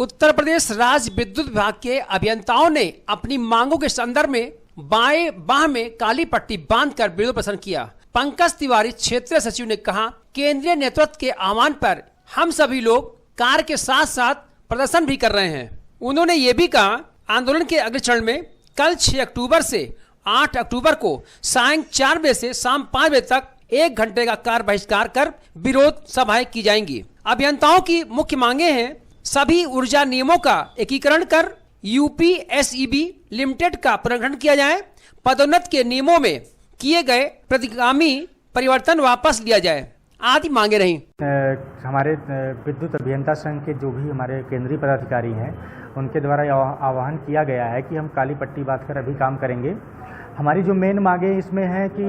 उत्तर प्रदेश राज्य विद्युत विभाग के अभियंताओं ने अपनी मांगों के संदर्भ में बाएं बाह में काली पट्टी बांधकर विरोध प्रदर्शन किया। पंकज तिवारी क्षेत्रीय सचिव ने कहा, केंद्रीय नेतृत्व के आह्वान पर हम सभी लोग कार्य के साथ साथ प्रदर्शन भी कर रहे हैं। उन्होंने ये भी कहा, आंदोलन के अगले चरण में कल 6 अक्टूबर से 8 अक्टूबर को सायं 4 बजे से शाम 5 बजे तक 1 घंटे का कार्य बहिष्कार कर विरोध सभाएं की जाएंगी। अभियंताओं की मुख्य मांगे हैं, सभी ऊर्जा नियमों का एकीकरण कर यूपीएसईबी लिमिटेड का पुनर्गठन किया जाए, पदोन्नति के नियमों में किए गए प्रतिगामी परिवर्तन वापस लिया जाए आदि मांगे रही। हमारे विद्युत अभियंता संघ के जो भी हमारे केंद्रीय पदाधिकारी हैं उनके द्वारा आह्वान किया गया है कि हम काली पट्टी बांधकर अभी काम करेंगे। हमारी जो मेन मांगे इसमें है कि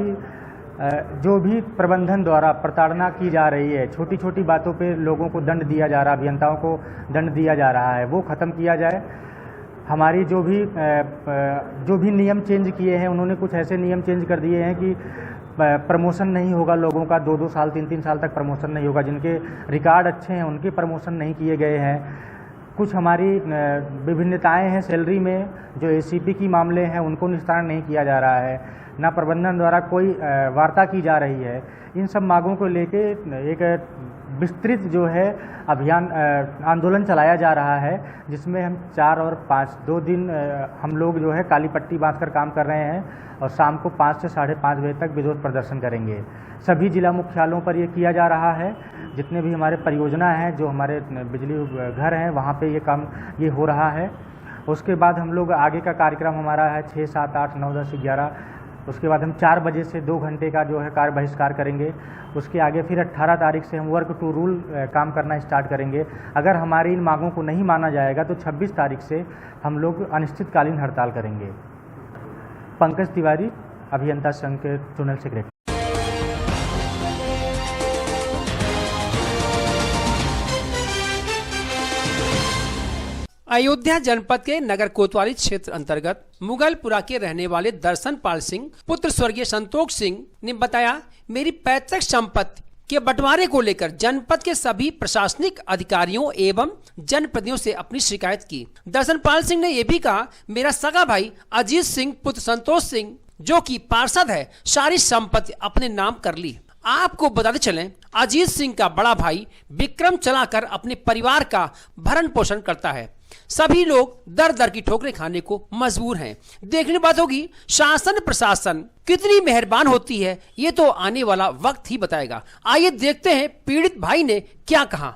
जो भी प्रबंधन द्वारा प्रताड़ना की जा रही है, छोटी छोटी बातों पे लोगों को दंड दिया जा रहा है, अभियंताओं को दंड दिया जा रहा है, वो ख़त्म किया जाए। हमारी जो भी नियम चेंज किए हैं, उन्होंने कुछ ऐसे नियम चेंज कर दिए हैं कि प्रमोशन नहीं होगा लोगों का, 2-2 साल 3-3 साल तक प्रमोशन नहीं होगा। जिनके रिकॉर्ड अच्छे हैं उनके प्रमोशन नहीं किए गए हैं। कुछ हमारी विभिन्नताएं हैं सैलरी में, जो एसीपी की मामले हैं उनको निस्तारण नहीं किया जा रहा है, ना प्रबंधन द्वारा कोई वार्ता की जा रही है। इन सब मांगों को लेके एक विस्तृत जो है अभियान आंदोलन चलाया जा रहा है, जिसमें हम 4 और 5 2 दिन हम लोग जो है काली पट्टी बांधकर काम कर रहे हैं और शाम को 5 से 5:30 बजे तक विरोध प्रदर्शन करेंगे। सभी जिला मुख्यालयों पर ये किया जा रहा है। जितने भी हमारे परियोजना हैं, जो हमारे बिजली घर हैं, वहाँ पे ये काम ये हो रहा है। उसके बाद हम लोग आगे का कार्यक्रम हमारा है 6, 7, 8, 9, 10, 11। उसके बाद हम 4 बजे से 2 घंटे का जो है कार्य बहिष्कार करेंगे। उसके आगे फिर 18 तारीख से हम वर्क टू रूल काम करना स्टार्ट करेंगे। अगर हमारी इन मांगों को नहीं माना जाएगा तो 26 तारीख से हम लोग अनिश्चितकालीन हड़ताल करेंगे। पंकज तिवारी, अभियंता संघ के जोनल सेक्रेटरी। अयोध्या जनपद के नगर कोतवाली क्षेत्र अंतर्गत मुगलपुरा के रहने वाले दर्शन पाल सिंह पुत्र स्वर्गीय संतोष सिंह ने बताया, मेरी पैतृक संपत्ति के बंटवारे को लेकर जनपद के सभी प्रशासनिक अधिकारियों एवं जनप्रतिनिधियों से अपनी शिकायत की। दर्शन पाल सिंह ने यह भी कहा, मेरा सगा भाई अजीत सिंह पुत्र संतोष सिंह जो कि पार्षद है, सारी संपत्ति अपने नाम कर ली। आपको बताते चलें, अजीत सिंह का बड़ा भाई विक्रम चलाकर अपने परिवार का भरण पोषण करता है। सभी लोग दर दर की ठोकरें खाने को मजबूर हैं। देखने बात होगी शासन प्रशासन कितनी मेहरबान होती है, ये तो आने वाला वक्त ही बताएगा। आइए देखते हैं पीड़ित भाई ने क्या कहा।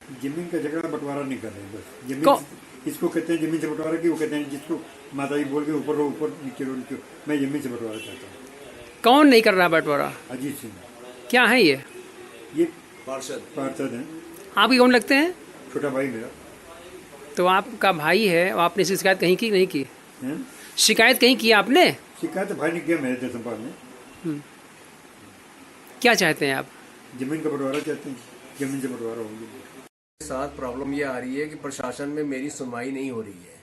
जमीन का झगड़ा बंटवारा नहीं कर रहे, बस जमीन इसको कहते हैं जमीन से बंटवारा की, वो कहते हैं जिसको माता जी बोल के ऊपर ऊपर नीचे नीचे, मैं जमीन से बंटवारा चाहता हूँ। कौन नहीं कर रहा बंटवारा? अजीत सिंह। क्या है ये पार्षद हैं। आपके कौन लगते हैं? छोटा भाई मेरा। तो आपका भाई है, आपने इसकी शिकायत कहीं की नहीं की? शिकायत कहीं की आपने? शिकायत भाई ने किया मेरे दर्शन में। क्या चाहते हैं आप? जमीन का बंटवारा चाहते हैं, जमीन से बंटवारा होगी। साथ प्रॉब्लम ये आ रही है कि प्रशासन में मेरी सुनवाई नहीं हो रही है।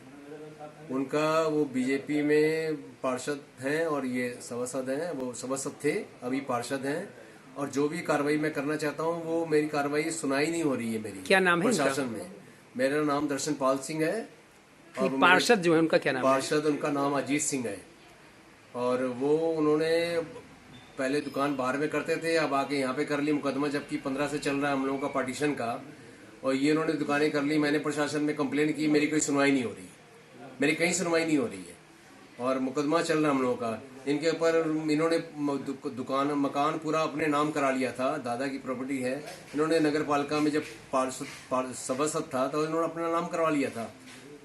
उनका वो बीजेपी में पार्षद हैं और ये सभासद हैं, वो सभासद थे, अभी पार्षद हैं, और जो भी कार्रवाई मैं करना चाहता हूँ वो मेरी कार्रवाई सुनाई नहीं हो रही है मेरी। क्या नाम है प्रशासन में? मेरा नाम दर्शन पाल सिंह है। और पार्षद जो है उनका क्या नाम है? पार्षद उनका नाम अजीत सिंह है। और वो उन्होंने पहले दुकान बाहर में करते थे, अब आके यहाँ पे कर ली मुकदमा, जबकि 15 से चल रहा है हम लोगों का पार्टीशन का, और ये उन्होंने दुकानें कर ली। मैंने प्रशासन में कंप्लेंट की, मेरी कोई सुनवाई नहीं हो रही, मेरी कहीं सुनवाई नहीं हो रही है, और मुकदमा चल रहा हम लोगों का। इनके ऊपर इन्होंने दुकान मकान पूरा अपने नाम करा लिया था, दादा की प्रॉपर्टी है। इन्होंने नगर पालिका में जब सभासद था तो इन्होंने अपना नाम करवा लिया था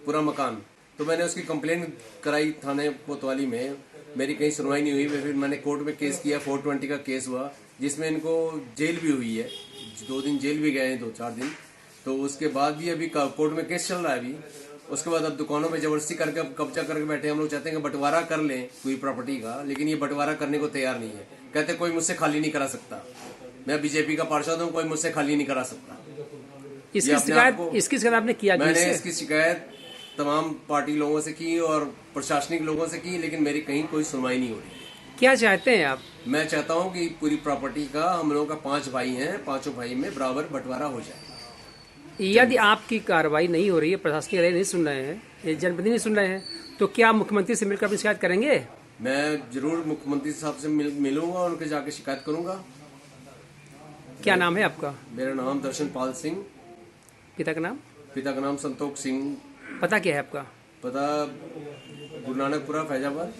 पूरा मकान। तो मैंने उसकी कंप्लेंट कराई थाने कोतवाली में, मेरी कहीं सुनवाई नहीं हुई। फिर मैंने कोर्ट में केस किया, 420 का केस हुआ, जिसमें इनको जेल भी हुई है, 2 दिन जेल भी गए हैं, 2-4 दिन। तो उसके बाद भी अभी कोर्ट में केस चल रहा है अभी। उसके बाद अब दुकानों में जबरदस्ती करके अब कब्जा करके बैठे। हम लोग चाहते हैं कि बंटवारा कर लें पूरी प्रॉपर्टी का, लेकिन ये बंटवारा करने को तैयार नहीं है। कहते कोई मुझसे खाली नहीं करा सकता, मैं बीजेपी का पार्षद हूँ, कोई मुझसे खाली नहीं करा सकता। इसकी शिकायत आपने किया? मैंने इसकी शिकायत तमाम पार्टी लोगों से की और प्रशासनिक लोगों से की, लेकिन मेरी कहीं कोई सुनवाई नहीं हो रही। क्या चाहते हैं आप? मैं चाहता हूँ कि पूरी प्रॉपर्टी का, हम लोगों का 5 भाई हैं, 5 भाई में बराबर बंटवारा हो जाए। यदि आपकी कार्रवाई नहीं हो रही है, प्रशासकीय राय नहीं सुन रहे हैं, ये जनप्रतिनिधि नहीं सुन रहे हैं, तो क्या मुख्यमंत्री से मिलकर अपनी शिकायत करेंगे? मैं जरूर मुख्यमंत्री साहब से मिलूंगा और उनके जाके शिकायत करूंगा। क्या नाम है आपका? मेरा नाम दर्शन पाल सिंह। पिता का नाम? पिता का नाम संतोष सिंह। पता क्या है आपका? पता गुरु नानकपुरा, फैजाबाद।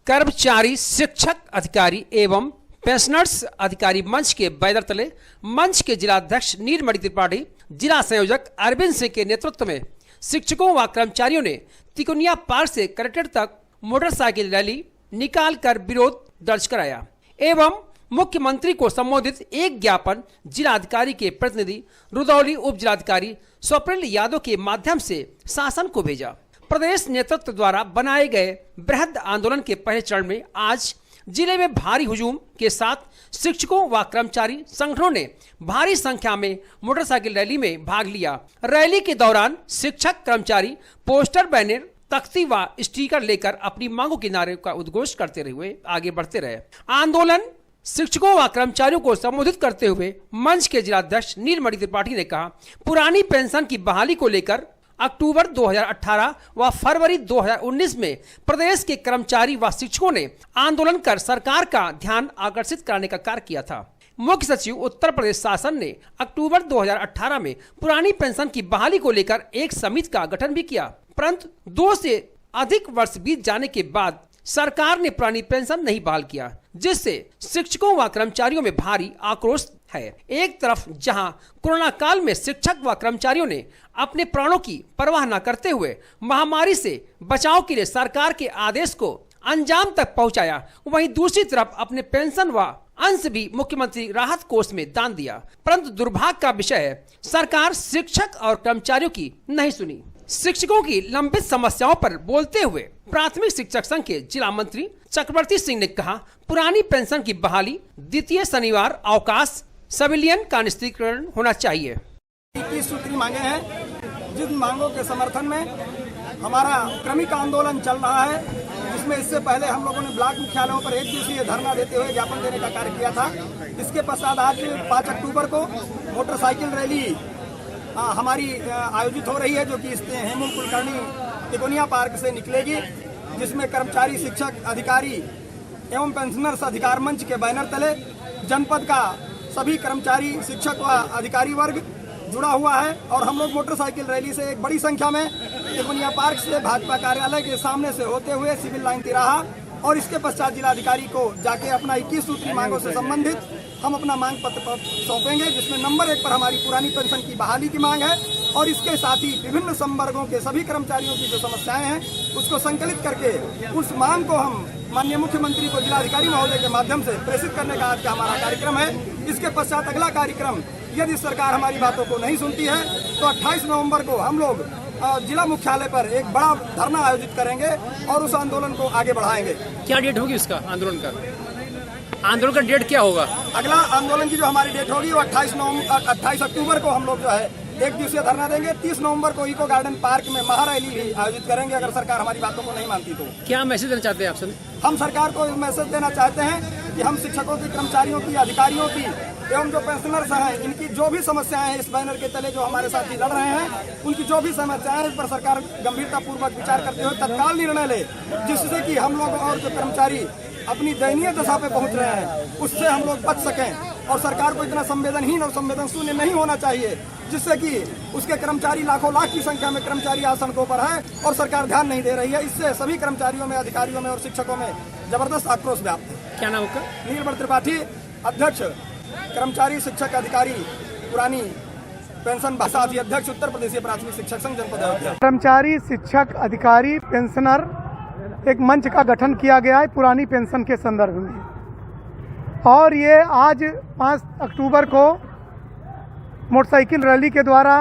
कर्मचारी शिक्षक अधिकारी एवं पेंशनर्स अधिकारी मंच के बैनर तले मंच के जिलाध्यक्ष नीलमणि त्रिपाठी, जिला संयोजक अरविंद सिंह के नेतृत्व में शिक्षकों व कर्मचारियों ने तिकोनिया पार्क से कलेक्ट्रेट तक मोटरसाइकिल रैली निकालकर विरोध दर्ज कराया एवं मुख्यमंत्री को संबोधित एक ज्ञापन जिलाधिकारी के प्रतिनिधि रुदौली उप जिलाधिकारी स्वप्निल यादव के माध्यम से शासन को भेजा। प्रदेश नेतृत्व द्वारा बनाए गए बृहद आंदोलन के पहले चरण में आज जिले में भारी हुजूम के साथ शिक्षकों व कर्मचारी संगठनों ने भारी संख्या में मोटरसाइकिल रैली में भाग लिया। रैली के दौरान शिक्षक कर्मचारी पोस्टर, बैनर, तख्ती व स्टिकर लेकर अपनी मांगों के नारे का उद्घोष करते हुए आगे बढ़ते रहे। आंदोलन शिक्षकों व कर्मचारियों को संबोधित करते हुए मंच के जिलाध्यक्ष नीलमणि त्रिपाठी ने कहा, पुरानी पेंशन की बहाली को लेकर अक्टूबर 2018 व फरवरी 2019 में प्रदेश के कर्मचारी व शिक्षकों ने आंदोलन कर सरकार का ध्यान आकर्षित कराने का कार्य किया था। मुख्य सचिव उत्तर प्रदेश शासन ने अक्टूबर 2018 में पुरानी पेंशन की बहाली को लेकर एक समिति का गठन भी किया, परंतु 2 से अधिक वर्ष बीत जाने के बाद सरकार ने पुरानी पेंशन नहीं बहाल किया, जिससे शिक्षकों व कर्मचारियों में भारी आक्रोश है। एक तरफ जहां कोरोना काल में शिक्षक व कर्मचारियों ने अपने प्राणों की परवाह न करते हुए महामारी से बचाव के लिए सरकार के आदेश को अंजाम तक पहुंचाया, वहीं दूसरी तरफ अपने पेंशन व अंश भी मुख्यमंत्री राहत कोष में दान दिया, परंतु दुर्भाग्य का विषय है सरकार शिक्षक और कर्मचारियों की नहीं सुनी। शिक्षकों की लंबित समस्याओं पर बोलते हुए प्राथमिक शिक्षक संघ के जिला मंत्री चक्रवर्ती सिंह ने कहा, पुरानी पेंशन की बहाली, द्वितीय शनिवार अवकाश, सिविलियन का निश्चितीकरण होना चाहिए। 21 सूत्री मांगे हैं, जिन मांगों के समर्थन में हमारा क्रमिक आंदोलन चल रहा है, जिसमें इससे पहले हम लोगों ने ब्लॉक मुख्यालयों पर 1 दिवसीय धरना देते हुए ज्ञापन देने का कार्य किया था। इसके पश्चात आज 5 अक्टूबर को मोटरसाइकिल रैली हमारी आयोजित हो रही है, जो कि हेमू कुलकर्णी तिकोनिया पार्क से निकलेगी, जिसमें कर्मचारी शिक्षक अधिकारी एवं पेंशनर्स अधिकार मंच के बैनर तले जनपद का सभी कर्मचारी शिक्षक व अधिकारी वर्ग जुड़ा हुआ है और हम लोग मोटरसाइकिल रैली से एक बड़ी संख्या में तिकोनिया पार्क से भाजपा कार्यालय के सामने से होते हुए सिविल लाइन तिराहा और इसके पश्चात जिलाधिकारी को जाके अपना 21 सूत्री मांगों से संबंधित हम अपना मांग पत्र सौंपेंगे, जिसमें नंबर 1 पर हमारी पुरानी पेंशन की बहाली की मांग है और इसके साथ ही विभिन्न संवर्गों के सभी कर्मचारियों की जो समस्याएं हैं उसको संकलित करके उस मांग को हम माननीय मुख्यमंत्री को जिलाधिकारी महोदय के माध्यम से प्रेषित करने का आज का हमारा कार्यक्रम है। इसके पश्चात अगला कार्यक्रम, यदि सरकार हमारी बातों को नहीं सुनती है तो 28 नवंबर को हम लोग जिला मुख्यालय पर एक बड़ा धरना आयोजित करेंगे और उस आंदोलन को आगे बढ़ाएंगे। क्या डेट होगी उसका आंदोलन का? आंदोलन का डेट क्या होगा? अगला आंदोलन की जो हमारी डेट होगी वो 28 अक्टूबर को हम लोग जो है 1 दिवसीय धरना देंगे। 30 नवंबर को इको गार्डन पार्क में महारैली भी आयोजित करेंगे अगर सरकार हमारी बातों को नहीं मानती तो। क्या मैसेज देना चाहते हैं आप सर? हम सरकार को मैसेज देना चाहते हैं कि हम शिक्षकों की, कर्मचारियों की, अधिकारियों की एवं जो पेंशनर्स हैं, इनकी जो भी समस्याएं हैं, इस बैनर के तले जो हमारे साथी लड़ रहे हैं, उनकी जो भी समस्याएं हैं, इस पर सरकार गंभीरता पूर्वक विचार करते हुए तत्काल निर्णय ले, जिससे कि हम लोग और जो कर्मचारी अपनी दयनीय दशा पे पहुंच रहे हैं उससे हम लोग बच सकें। और सरकार को इतना संवेदनहीन और संवेदन शून्य नहीं होना चाहिए जिससे कि उसके कर्मचारी लाखों लाख की संख्या में कर्मचारी आसनकों पर है और सरकार ध्यान नहीं दे रही है। इससे सभी कर्मचारियों में, अधिकारियों में और शिक्षकों में जबरदस्त आक्रोश व्याप्त है। क्या नाम होगा? नीलमणि त्रिपाठी, अध्यक्ष कर्मचारी शिक्षक अधिकारी पुरानी पेंशन साथी अध्यक्ष उत्तर प्रदेश प्राथमिक शिक्षक संघ जनपद अयोध्या। कर्मचारी शिक्षक अधिकारी पेंशनर एक मंच का गठन किया गया है पुरानी पेंशन के संदर्भ में और ये आज 5 अक्टूबर को मोटरसाइकिल रैली के द्वारा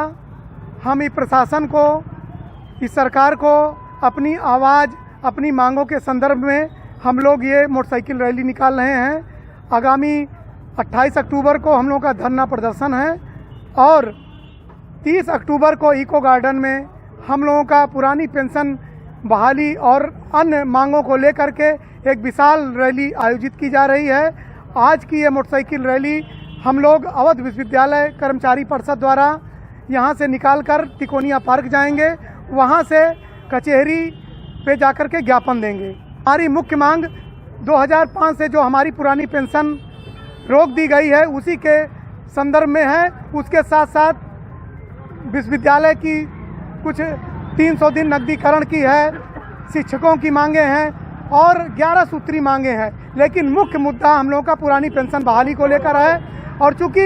हम इस प्रशासन को, इस सरकार को अपनी आवाज़, अपनी मांगों के संदर्भ में हम लोग ये मोटरसाइकिल रैली निकाल रहे हैं। आगामी 28 अक्टूबर को हम लोग का धरना प्रदर्शन है और 30 अक्टूबर को इको गार्डन में हम लोगों का पुरानी पेंशन बहाली और अन्य मांगों को लेकर के एक विशाल रैली आयोजित की जा रही है। आज की ये मोटरसाइकिल रैली हम लोग अवध विश्वविद्यालय कर्मचारी परिषद द्वारा यहाँ से निकालकर तिकोनिया पार्क जाएंगे, वहाँ से कचहरी पे जाकर के ज्ञापन देंगे। हमारी मुख्य मांग 2005 से जो हमारी पुरानी पेंशन रोक दी गई है उसी के संदर्भ में है। उसके साथ साथ विश्वविद्यालय की कुछ 300 दिन नकदीकरण की है, शिक्षकों की मांगे हैं और 11 सूत्री मांगे हैं। लेकिन मुख्य मुद्दा हम लोगों का पुरानी पेंशन बहाली को लेकर है। और चूंकि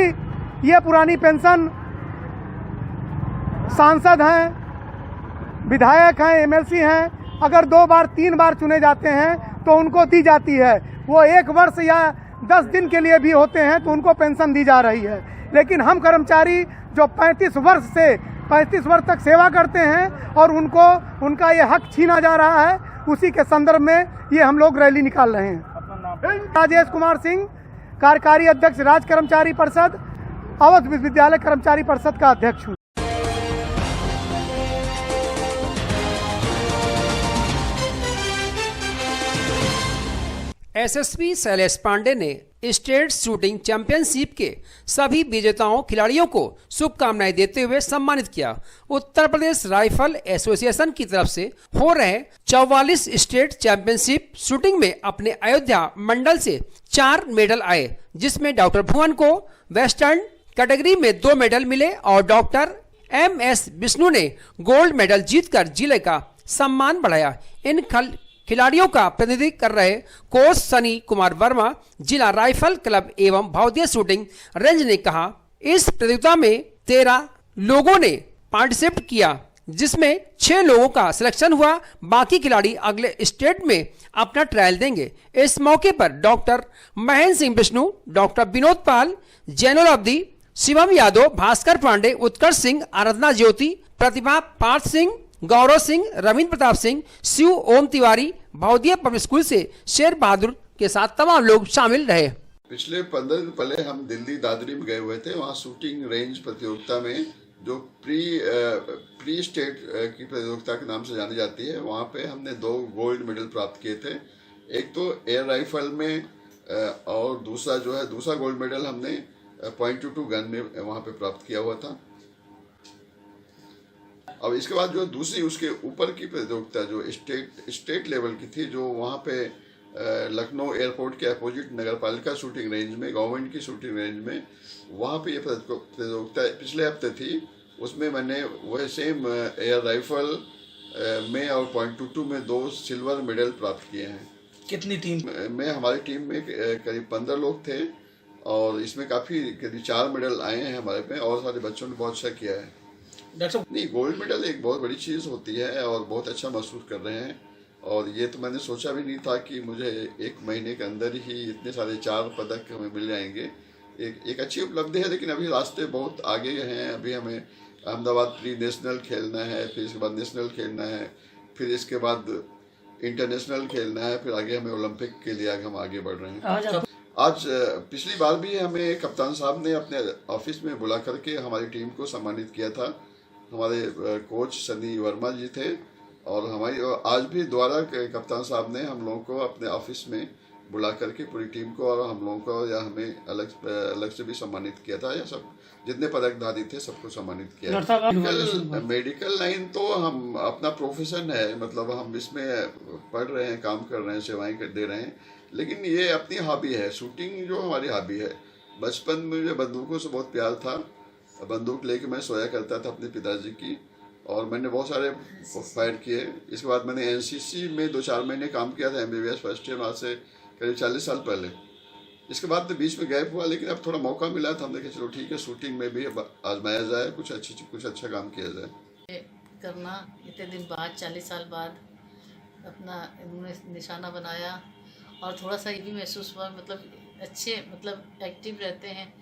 ये पुरानी पेंशन सांसद हैं, विधायक हैं, एमएलसी हैं, अगर 2 बार 3 बार चुने जाते हैं तो उनको दी जाती है। वो 1 वर्ष या 10 दिन के लिए भी होते हैं तो उनको पेंशन दी जा रही है। लेकिन हम कर्मचारी जो 35 वर्ष तक सेवा करते हैं और उनको उनका ये हक छीना जा रहा है, उसी के संदर्भ में ये हम लोग रैली निकाल रहे हैं। राजेश कुमार सिंह, कार्यकारी अध्यक्ष राज्य कर्मचारी परिषद, अवध विश्वविद्यालय कर्मचारी परिषद का अध्यक्ष हूँ। एसएसपी शैलेश पांडे ने स्टेट शूटिंग चैंपियनशिप के सभी विजेताओं खिलाड़ियों को शुभकामनाएं देते हुए सम्मानित किया। उत्तर प्रदेश राइफल एसोसिएशन की तरफ से हो रहे 44 स्टेट चैंपियनशिप शूटिंग में अपने अयोध्या मंडल से 4 मेडल आए, जिसमें डॉक्टर भुवन को वेस्टर्न कैटेगरी में 2 मेडल मिले और डॉक्टर MS विष्णु ने गोल्ड मेडल जीतकर जिले का सम्मान बढ़ाया। इन खिलाड़ियों का प्रतिनिधित्व कर रहे कोच सनी कुमार वर्मा, जिला राइफल क्लब एवं भारतीय शूटिंग रेंज ने कहा, इस प्रतियोगिता में 13 लोगों ने पार्टिसिपेट किया, जिसमें 6 लोगों का सिलेक्शन हुआ। बाकी खिलाड़ी अगले स्टेट में अपना ट्रायल देंगे। इस मौके पर डॉक्टर महेंद्र सिंह विष्णु, डॉक्टर विनोद पाल, जैनुल अब्दी, शिवम यादव, भास्कर पांडे, उत्कर्ष सिंह, आराधना ज्योति, प्रतिभा पार्थ सिंह, गौरव सिंह, रविंद्र प्रताप सिंह, शिव ओम तिवारी, भावदिया पब्लिक स्कूल से शेर बहादुर के साथ तमाम लोग शामिल रहे। पिछले 15 दिन पहले हम दिल्ली दादरी में गए हुए थे। वहाँ शूटिंग रेंज प्रतियोगिता में जो प्री स्टेट की प्रतियोगिता के नाम से जानी जाती है, वहाँ पे हमने 2 गोल्ड मेडल प्राप्त किए थे। एक तो एयर राइफल में और दूसरा गोल्ड मेडल हमने .22 गन में वहाँ पे प्राप्त किया हुआ था। अब इसके बाद जो दूसरी उसके ऊपर की प्रतियोगिता जो स्टेट लेवल की थी, जो वहाँ पे लखनऊ एयरपोर्ट के अपोजिट नगरपालिका शूटिंग रेंज में, गवर्नमेंट की शूटिंग रेंज में, वहाँ पे ये प्रतियोगिता पिछले हफ्ते थी। उसमें मैंने वह सेम एयर राइफल में और .22 में 2 सिल्वर मेडल प्राप्त किए हैं। कितनी टीम में? हमारी टीम में करीब 15 लोग थे और इसमें करीब 4 मेडल आए हैं हमारे पे और सारे बच्चों ने बहुत अच्छा किया है। नहीं, गोल्ड मेडल एक बहुत बड़ी चीज़ होती है और बहुत अच्छा महसूस कर रहे हैं। और ये तो मैंने सोचा भी नहीं था कि मुझे 1 महीने के अंदर ही इतने सारे 4 पदक हमें मिल जाएंगे। एक अच्छी उपलब्धि है, लेकिन अभी रास्ते बहुत आगे हैं। अभी हमें अहमदाबाद प्री नेशनल खेलना है, फिर इसके बाद नेशनल खेलना है, फिर इसके बाद इंटरनेशनल खेलना है, फिर आगे हमें ओलंपिक के लिए हम आगे बढ़ रहे हैं। आज पिछली बार भी हमें कप्तान साहब ने अपने ऑफिस में बुला करके हमारी टीम को सम्मानित किया था। हमारे कोच सनी वर्मा जी थे और हमारी आज भी दोबारा कप्तान साहब ने हम लोगों को अपने ऑफिस में बुला करके पूरी टीम को और हम लोगों को या हमें अलग से भी सम्मानित किया था। या सब जितने पदकधारी थे सबको सम्मानित किया। मेडिकल लाइन तो हम अपना प्रोफेशन है, मतलब हम इसमें पढ़ रहे हैं, काम कर रहे हैं, सेवाएं दे रहे हैं, लेकिन ये अपनी हॉबी है। शूटिंग जो हमारी हॉबी है। बचपन में मुझे बंदूकों से बहुत प्यार था। बंदूक लेके मैं सोया करता था अपने पिताजी की, और मैंने बहुत सारे फायर किए। इसके बाद मैंने एनसीसी में 2-4 महीने काम किया था, MBBS फर्स्ट ईयर, वहाँ से करीब 40 साल पहले। इसके बाद तो बीच में गैप हुआ, लेकिन अब थोड़ा मौका मिला था, हमने कहा चलो ठीक है शूटिंग में भी आजमाया जाए, कुछ अच्छा काम किया जाए। करना इतने दिन बाद 40 साल बाद अपना निशाना बनाया, और थोड़ा सा ये भी महसूस हुआ, मतलब एक्टिव रहते हैं,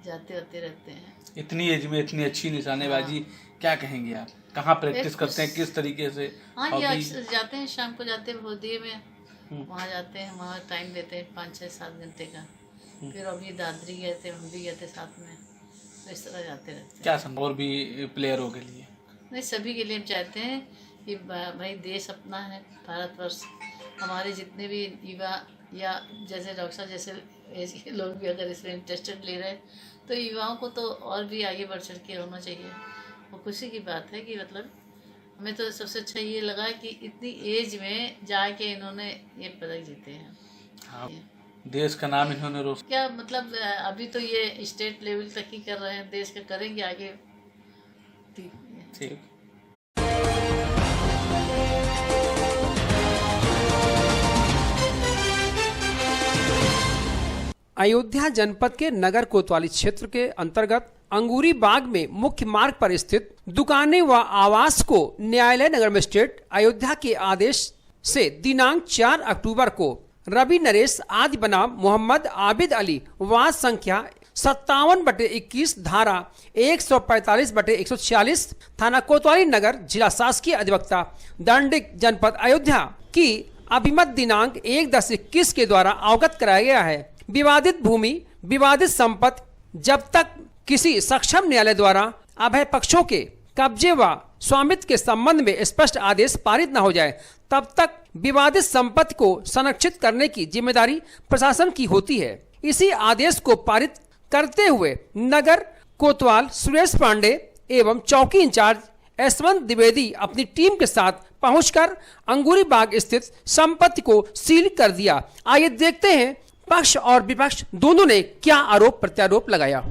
जाते आते रहते हैं। इतनी एज में इतनी अच्छी निशानेबाजी, क्या कहेंगे आप? कहाँ प्रैक्टिस करते हैं, किस तरीके से? हाँ, ये जाते हैं, शाम को जाते हैं भोदिये में, वहाँ जाते हैं, वहाँ टाइम देते हैं 5-6-7 घंटे का। फिर अभी दादरी गए थे, हम भी गए थे साथ में, तो इस तरह जाते रहते हैं। क्या और भी प्लेयरों के लिए? नहीं, सभी के लिए हम चाहते हैं कि भाई देश अपना है, भारतवर्ष, हमारे जितने भी युवा या जैसे डॉक्टर साहब जैसे एज के लोग भी अगर इसमें इंटरेस्टेड ले रहे हैं तो युवाओं को तो और भी आगे बढ़ चढ़ के होना चाहिए। और खुशी की बात है कि मतलब हमें तो सबसे अच्छा ये लगा कि इतनी एज में जाके इन्होंने ये पदक जीते हैं। हाँ, देश का नाम इन्होंने रोशन क्या मतलब अभी तो ये स्टेट लेवल तक ही कर रहे हैं, देश का करेंगे आगे। ठीक। अयोध्या जनपद के नगर कोतवाली क्षेत्र के अंतर्गत अंगूरी बाग में मुख्य मार्ग पर स्थित दुकानें व आवास को न्यायालय नगर मजिस्ट्रेट अयोध्या के आदेश से दिनांक 4 अक्टूबर को रवि नरेश आदि बनाम मोहम्मद आबिद अली वाद संख्या 57/21 धारा 145/146 थाना कोतवाली नगर जिला शासकीय अधिवक्ता दंडिक जनपद अयोध्या की अभिमत दिनांक 1/10/21 के द्वारा अवगत कराया गया है। विवादित भूमि, विवादित संपत्ति जब तक किसी सक्षम न्यायालय द्वारा अभय पक्षों के कब्जे व स्वामित्व के संबंध में स्पष्ट आदेश पारित न हो जाए तब तक विवादित संपत्ति को संरक्षित करने की जिम्मेदारी प्रशासन की होती है। इसी आदेश को पारित करते हुए नगर कोतवाल सुरेश पांडे एवं चौकी इंचार्ज यशवंत द्विवेदी अपनी टीम के साथ पहुंचकर अंगूरी बाग स्थित संपत्ति को सील कर दिया। आइए देखते हैं पक्ष और विपक्ष दोनों ने क्या आरोप प्रत्यारोप लगाया।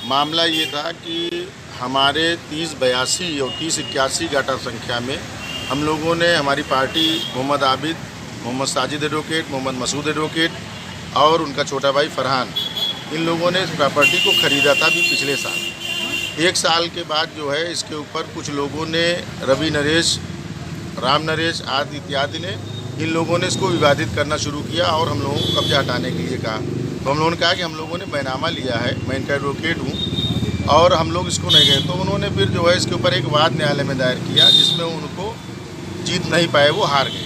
मामला ये था कि हमारे 3082 और 3081 गाटा संख्या में हम लोगों ने, हमारी party Mohammad Abid, Mohammad Sajid advocate, Mohammad Masood advocate और उनका छोटा भाई फरहान, इन लोगों ने इस प्रॉपर्टी को खरीदा था अभी पिछले साल। 1 साल के बाद जो है इसके ऊपर कुछ लोगों ने, रवि नरेश, राम नरेश आदि इत्यादि ने, इन लोगों ने इसको विवादित करना शुरू किया और हम लोगों को कब्जा हटाने के लिए कहा। तो हम लोगों ने कहा कि हम लोगों ने बैनामा लिया है, मैं इनका एडवोकेट हूँ और हम लोग इसको नहीं गए। तो उन्होंने फिर जो है इसके ऊपर एक वाद न्यायालय में दायर किया जिसमें उनको जीत नहीं पाए, वो हार गए।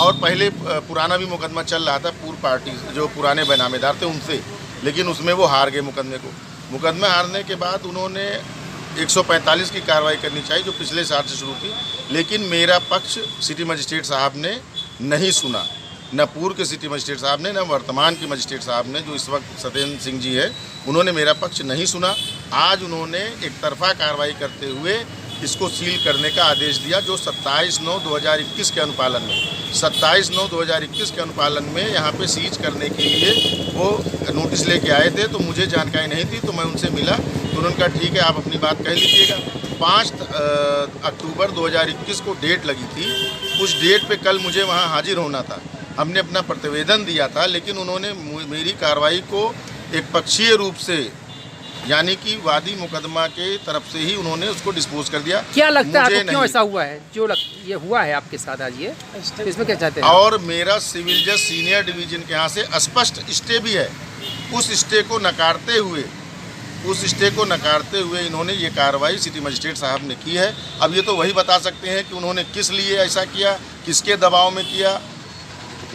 और पहले पुराना भी मुकदमा चल रहा था पूर्व पार्टी जो पुराने बैनामेदार थे उनसे, लेकिन उसमें वो हार गए मुकदमे को। मुकदमा हारने के बाद उन्होंने 145 की कार्रवाई करनी चाहिए जो पिछले साल से शुरू थी, लेकिन मेरा पक्ष सिटी मजिस्ट्रेट साहब ने नहीं सुना। न पूर्व के सिटी मजिस्ट्रेट साहब ने, न वर्तमान के मजिस्ट्रेट साहब ने जो इस वक्त सत्येंद्र सिंह जी है, उन्होंने मेरा पक्ष नहीं सुना। आज उन्होंने एक तरफा कार्रवाई करते हुए इसको सील करने का आदेश दिया जो 27/9/2021 के अनुपालन में 27/9/2021 के अनुपालन में यहाँ पे सीज करने के लिए वो नोटिस लेके आए थे। तो मुझे जानकारी नहीं थी, तो मैं उनसे मिला तो उन्होंने कहा ठीक है, आप अपनी बात कह लीजिएगा। 5 अक्टूबर 2021 को डेट लगी थी, उस डेट पे कल मुझे वहाँ हाजिर होना था। हमने अपना प्रतिवेदन दिया था, लेकिन उन्होंने मेरी कार्रवाई को एक पक्षीय रूप से, यानी कि वादी मुकदमा के तरफ से ही उन्होंने उसको डिस्पोज कर दिया। क्या लगता है आपको क्यों ऐसा हुआ है जो ये हुआ है आपके साथ आज, ये इसमें क्या चाहते हैं? और मेरा सिविल जज सीनियर डिवीजन के यहाँ से स्पष्ट स्टे भी है। उस स्टे को नकारते हुए इन्होंने ये कार्रवाई सिटी मजिस्ट्रेट साहब ने की है। अब ये तो वही बता सकते हैं कि उन्होंने किस लिए ऐसा किया, किसके दबाव में किया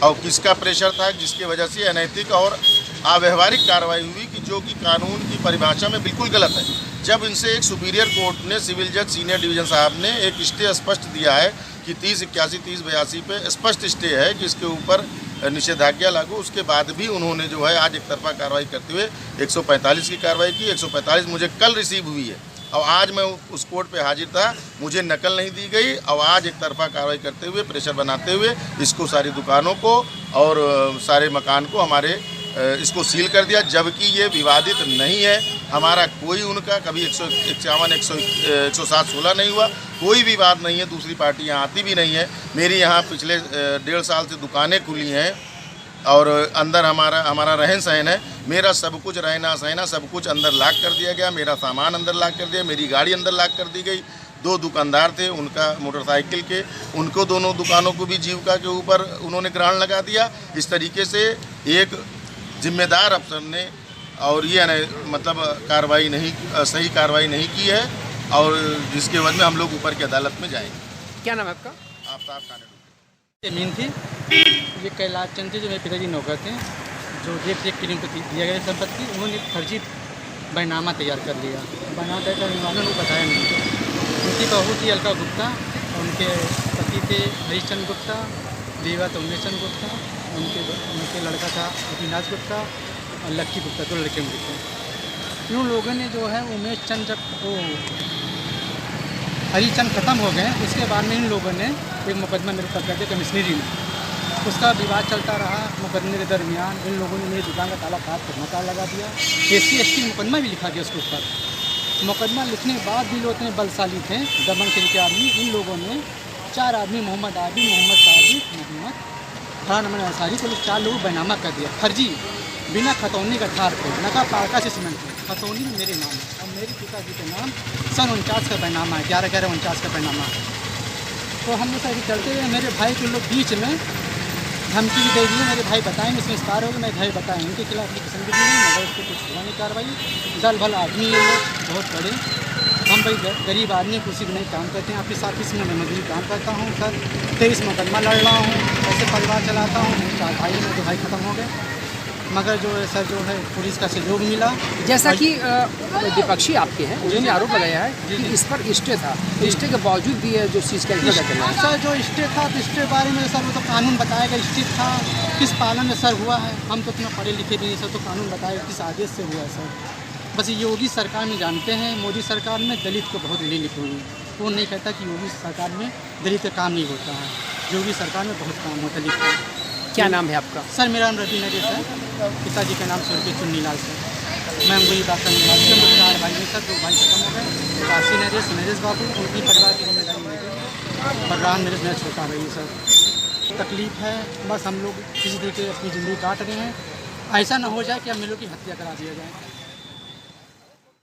और किसका प्रेशर था जिसकी वजह से अनैतिक और अव्यवहारिक कार्रवाई हुई, कि जो कि कानून की परिभाषा में बिल्कुल गलत है। जब इनसे एक सुपीरियर कोर्ट ने, सिविल जज सीनियर डिवीजन साहब ने एक स्टे स्पष्ट दिया है कि 3081, 3082 पे स्पष्ट स्टे है कि इसके ऊपर निषेधाज्ञा लागू, उसके बाद भी उन्होंने जो है आज एक तरफा कार्रवाई करते हुए 145 की कार्रवाई की। 145 मुझे कल रिसीव हुई है और आज मैं उस कोर्ट पे हाजिर था, मुझे नकल नहीं दी गई। और आज एक तरफा कार्रवाई करते हुए, प्रेशर बनाते हुए इसको सारी दुकानों को और सारे मकान को हमारे इसको सील कर दिया, जबकि ये विवादित नहीं है। हमारा कोई उनका कभी 151, 107/16 नहीं हुआ, कोई विवाद नहीं है। दूसरी पार्टी यहाँ आती भी नहीं है। मेरी यहाँ पिछले 1.5 साल से दुकानें खुली हैं और अंदर हमारा रहन सहन है। मेरा सब कुछ रहना सहना सब कुछ अंदर लॉक कर दिया गया, मेरा सामान अंदर लॉक कर दिया, मेरी गाड़ी अंदर लॉक कर दी गई। 2 दुकानदार थे, उनका मोटरसाइकिल के, उनको दोनों दुकानों को भी जीविका के ऊपर उन्होंने ग्रांड लगा दिया। इस तरीके से एक जिम्मेदार अफसर ने और ये मतलब सही कार्रवाई नहीं की है, और जिसके वजह में हम लोग ऊपर की अदालत में जाएंगे। क्या नाम है आपका? आफ्ताब खान। जमीन थी, ये कैलाश चंद थे जो मेरे पिताजी नौकर थे, जो रेख के लिए दिया गया संपत्ति, उन्होंने फर्जी बैनामा तैयार कर लिया। बैनामा तैयार करने वालों ने बताया नहीं। उनकी बहू थी अलका गुप्ता, उनके पति थे हरीशचंद्र गुप्ता, देवा तो उमेश चंद्र गुप्ता, उनके लड़का था अविनाश गुप्ता और लक्की गुप्ता, 2 लड़के उनके थे। इन लोगों ने जो है उमेश चंद जब वो हरीशचंद ख़त्म हो गए उसके बाद में इन लोगों ने एक मुकदमा मेरे ऊपर कर दिया कमिश्नरी में। उसका विवाद चलता रहा। मुकदमे के दरमियान इन लोगों ने मेरी दुकान का ताला काट कर मकान लगा दिया। SC/ST मुकदमा भी लिखा गया उसके ऊपर। मुकदमा लिखने के बाद भी लोग इतने बलशाली थे, दबंग किस्म के आदमी, इन लोगों ने 4 आदमी मोहम्मद आबिद, मोहम्मद साजिद, मोहम्मद खान अमन अंसारी को 4 लोग बैनामा कर दिया फर्जी, बिना खतौनी का ठार पे, नका पारका से सीमेंट पे। खतौनी में मेरे नाम है और मेरे पिताजी के नाम सन 49 का बैनामा है, 11/11/49 का बैनामा। तो हम लोग ऐसे चलते हुए मेरे भाई के लोग बीच में धमकी भी दे दी। मेरे भाई बताएंगे इसमें स्टार होगा, मेरे भाई बताएंगे उनके खिलाफ एप्लीकेशन भी दी नहीं, मगर उसको कुछ हुआ नहीं कार्रवाई। दल भल आदमी ये लोग बहुत बड़े, हम भाई गरीब आदमी कुर्सी में नहीं काम करते हैं। ऑफिस में मैं मजदूरी काम करता हूँ सर, 23 मुकदमा लड़ रहा हूँ, ऐसे परिवार चलाता हूँ। 4 भाई में 2 भाई ख़त्म हो गए, मगर जो है सर जो है पुलिस का सहयोग मिला। जैसा कि विपक्षी आपके हैं उन्होंने आरोप लगाया है कि इस पर स्टे था, स्टे के बावजूद भी जो चीज़ का सर जो स्टे था तो स्टे बारे में सर वो तो कानून बताएगा स्टे था किस पालन में सर हुआ है। हम तो इतना पढ़े लिखे भी नहीं सर, तो कानून बताएगा किस आदेश से हुआ है सर। बस योगी सरकार में जानते हैं, मोदी सरकार में दलित को बहुत ले लिखी हुई। वो नहीं कहता कि योगी सरकार में दलित का काम नहीं होता है, योगी सरकार में बहुत काम होता लिखता है। क्या नाम है आपका? सर मेरा नाम रवि नरेश है, पिताजी का नाम स्वर्गीय चुन्नीलाल सर। मैं वही बात करने वाली हूँ। 4 भाई में सर 2 भाई खत्म हो गए, काशी नरेश बाबू, उनकी परिवार की जिम्मेदारी मेरी, बलराम नरेश मेरा छोटा भाई सर। तकलीफ़ है, बस हम लोग किसी तरीके अपनी ज़िंदगी काट रहे हैं। ऐसा ना हो जाए कि हम लोग की हत्या करा दिया जाए।